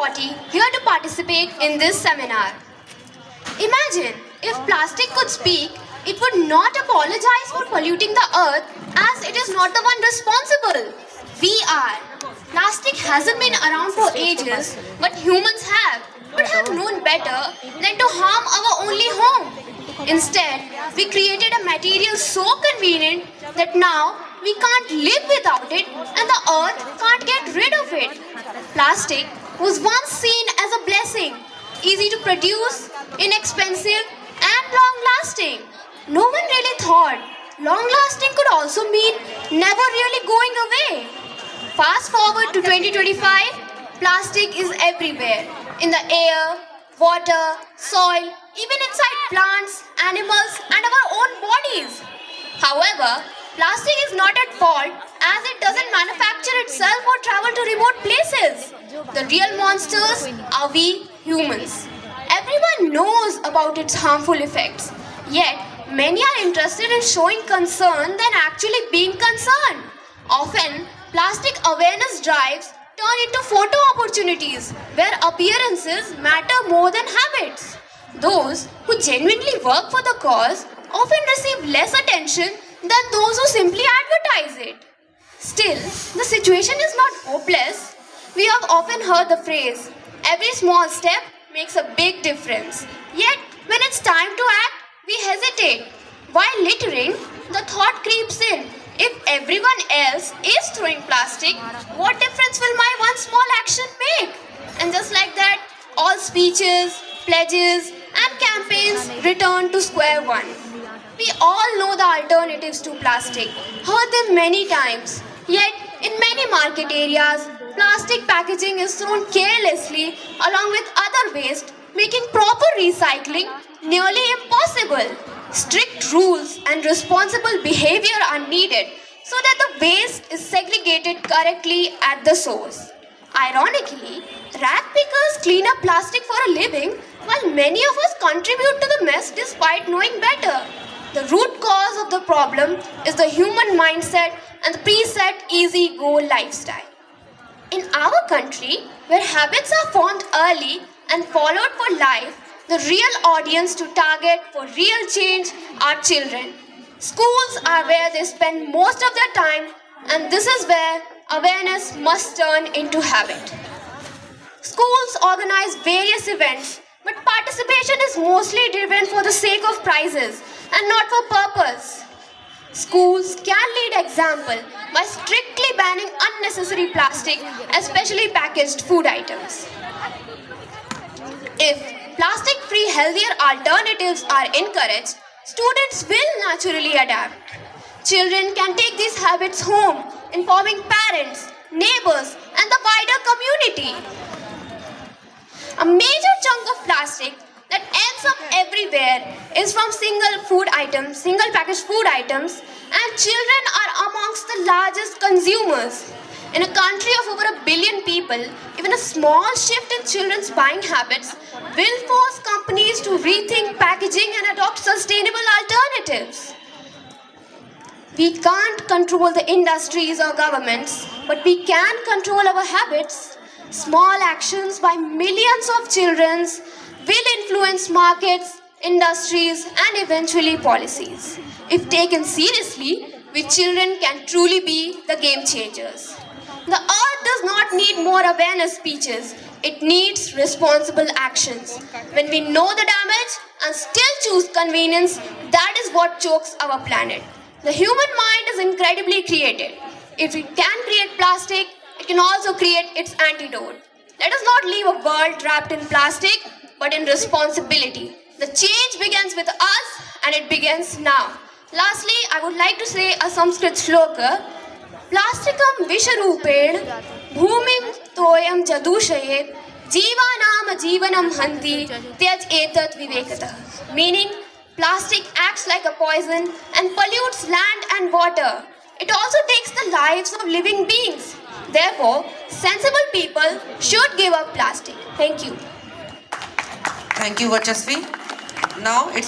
40 here to participate in this seminar. Imagine if plastic could speak, it would not apologize for polluting the earth as it is not the one responsible. We are. Plastic hasn't been around for ages, but humans have known better than to harm our only home. Instead, we created a material so convenient that now we can't live without it and the earth can't get rid of it. Plastic was once seen as a blessing, easy to produce, inexpensive, and long lasting. No one really thought long lasting could also mean never really going away. Fast forward to 2025, plastic is everywhere, in the air, water, soil, even inside plants, animals, and our own bodies. However, plastic is not at fault as it doesn't manufacture itself or travel to remote places. The real monsters are we humans. Everyone knows about its harmful effects, yet many are interested in showing concern than actually being concerned. Often, plastic awareness drives turn into photo opportunities where appearances matter more than habits. Those who genuinely work for the cause often receive less attention than those who simply advertise it. Still, the situation is not hopeless. We have often heard the phrase, every small step makes a big difference. Yet, when it's time to act, we hesitate. While littering, the thought creeps in, if everyone else is throwing plastic, what difference will my one small action make? And just like that, all speeches, pledges, and campaigns return to square one. We all know the alternatives to plastic, heard them many times. Yet, in many market areas, plastic packaging is thrown carelessly along with other waste, making proper recycling nearly impossible. Strict rules and responsible behavior are needed so that the waste is segregated correctly at the source. Ironically, rag pickers clean up plastic for a living while many of us contribute to the mess despite knowing better. The root cause of the problem is the human mindset and the preset easy-go lifestyle. In our country, where habits are formed early and followed for life, the real audience to target for real change are children. Schools are where they spend most of their time, and this is where awareness must turn into habit. Schools organize various events, but participation is mostly driven for the sake of prizes and not for purpose. Schools can lead example by strictly banning unnecessary plastic, especially packaged food items. If plastic-free healthier alternatives are encouraged, students will naturally adapt. Children can take these habits home, informing parents, neighbors, and the wider community. A major chunk of plastic that ends up everywhere is from single packaged food items, and children are amongst the largest consumers. In a country of over 1 billion people, even a small shift in children's buying habits will force companies to rethink packaging and adopt sustainable alternatives. We can't control the industries or governments, but we can control our habits. Small actions by millions of children will influence markets, industries, and eventually policies. If taken seriously, we children can truly be the game changers. The earth does not need more awareness speeches. It needs responsible actions. When we know the damage and still choose convenience, that is what chokes our planet. The human mind is incredibly creative. If it can create plastic, it can also create its antidote. Let us not leave a world wrapped in plastic, but in responsibility. The change begins with us, and it begins now. Lastly, I would like to say a Sanskrit shloka. Plastikam visharuped bhumim toyam jadushayet jivanam jivanam hanti tyaj etat vivekatah. Meaning, plastic acts like a poison and pollutes land and water. It also takes the lives of living beings. Therefore, sensible people should give up plastic. Thank you. Thank you, Vachasvi. Now it's